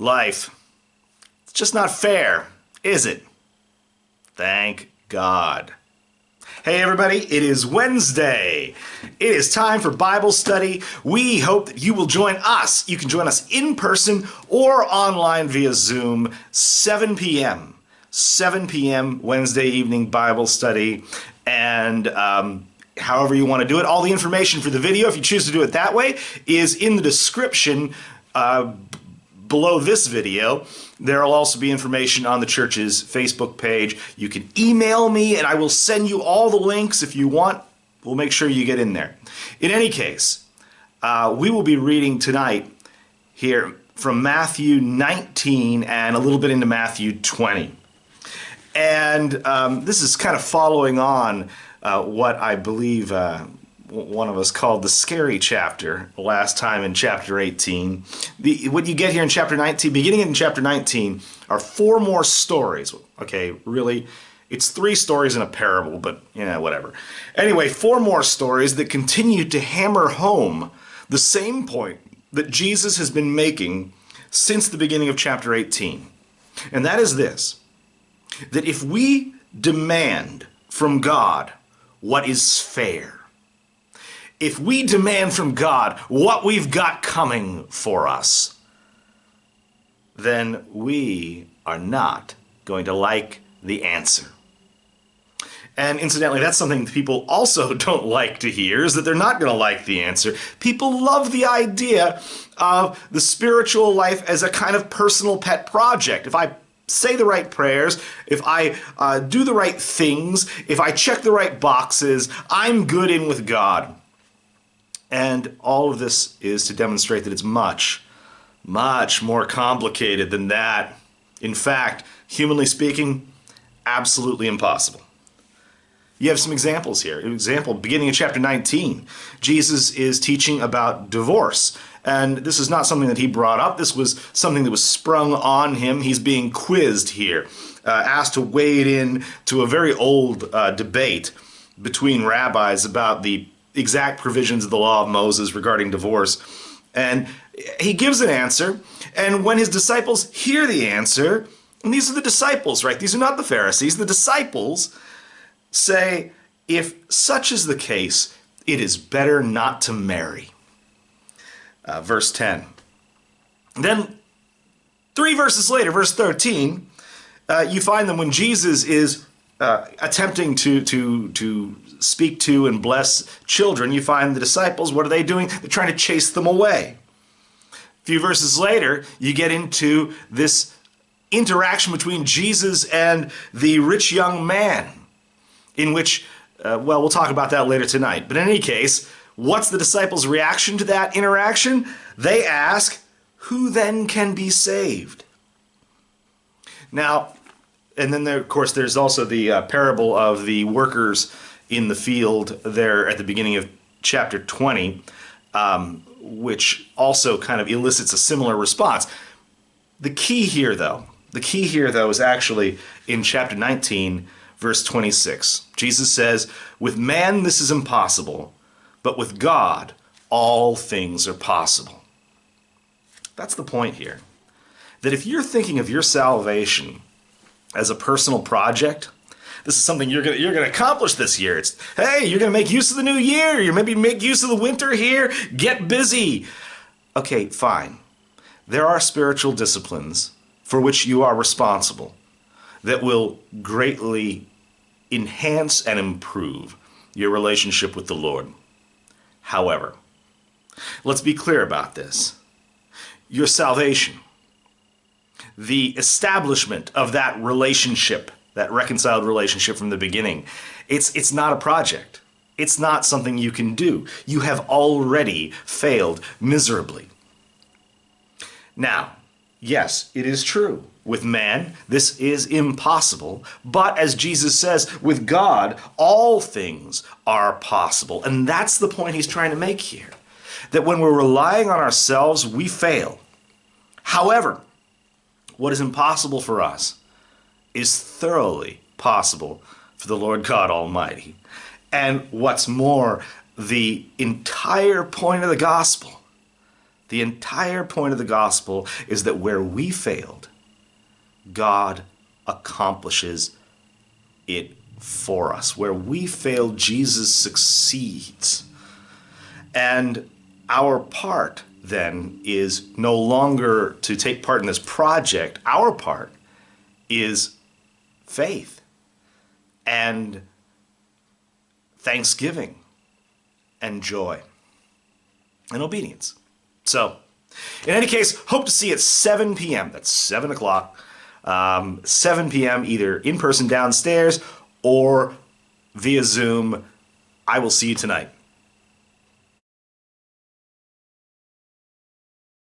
life. It's just not fair, is it? Thank God. Hey everybody, it is Wednesday. It is time for Bible study. We hope that you will join us. You can join us in person or online via Zoom, 7 p.m. 7 p.m. Wednesday evening Bible study. And however you want to do it, all the information for the video, if you choose to do it that way, is in the description below this video. There will also be information on the church's Facebook page. You can email me and I will send you all the links if you want. We'll make sure you get in there. In any case, we will be reading tonight here from Matthew 19 and a little bit into Matthew 20. And this is kind of following on what I believe one of us called the scary chapter last time in chapter 18. What you get here in chapter 19, beginning in chapter 19, are 4 more stories. Okay, really, it's 3 stories in a parable, but yeah, whatever. Anyway, 4 more stories that continue to hammer home the same point that Jesus has been making since the beginning of chapter 18. And that is this, that if we demand from God what is fair, if we demand from God what we've got coming for us, then we are not going to like the answer. And incidentally, that's something people also don't like to hear, is that they're not going to like the answer. People love the idea of the spiritual life as a kind of personal pet project. If I say the right prayers, if I do the right things, if I check the right boxes, I'm good in with God. And all of this is to demonstrate that it's much, much more complicated than that. In fact, humanly speaking, absolutely impossible. You have some examples here. An example, beginning in chapter 19, Jesus is teaching about divorce. And this is not something that he brought up. This was something that was sprung on him. He's being quizzed here, asked to wade in to a very old debate between rabbis about the exact provisions of the law of Moses regarding divorce. And he gives an answer, and when his disciples hear the answer, and these are the disciples, right? These are not the Pharisees. The disciples say, if such is the case, it is better not to marry. Verse 10. Then 3 verses later, verse 13, you find that when Jesus is attempting to speak to and bless children, you find the disciples, what are they doing? They're trying to chase them away. A few verses later, you get into this interaction between Jesus and the rich young man, in which, well, we'll talk about that later tonight. But in any case, what's the disciples' reaction to that interaction? They ask, who then can be saved? Now, and then there, of course, there's also the parable of the workers in the field there at the beginning of chapter 20, which also kind of elicits a similar response. The key here, though, is actually in chapter 19, verse 26. Jesus says, with man this is impossible, but with God all things are possible. That's the point here. That if you're thinking of your salvation as a personal project, this is something you're gonna accomplish this year. It's, hey, you're gonna make use of the new year. You're maybe make use of the winter here. Get busy. Okay, fine. There are spiritual disciplines for which you are responsible that will greatly enhance and improve your relationship with the Lord. However, let's be clear about this. Your salvation, the establishment of that relationship, that reconciled relationship from the beginning, it's not a project. It's not something you can do. You have already failed miserably. Now, yes, it is true. With man, this is impossible. But as Jesus says, with God, all things are possible. And that's the point he's trying to make here. That when we're relying on ourselves, we fail. However, what is impossible for us is thoroughly possible for the Lord God Almighty. And what's more, the entire point of the gospel, The entire point of the gospel is that where we failed, God accomplishes it for us. Where we failed, Jesus succeeds. And our part then is no longer to take part in this project. Our part is faith and thanksgiving and joy and obedience. So, in any case, hope to see you at 7 p.m. That's 7 o'clock. 7 p.m. either in person downstairs or via Zoom. I will see you tonight.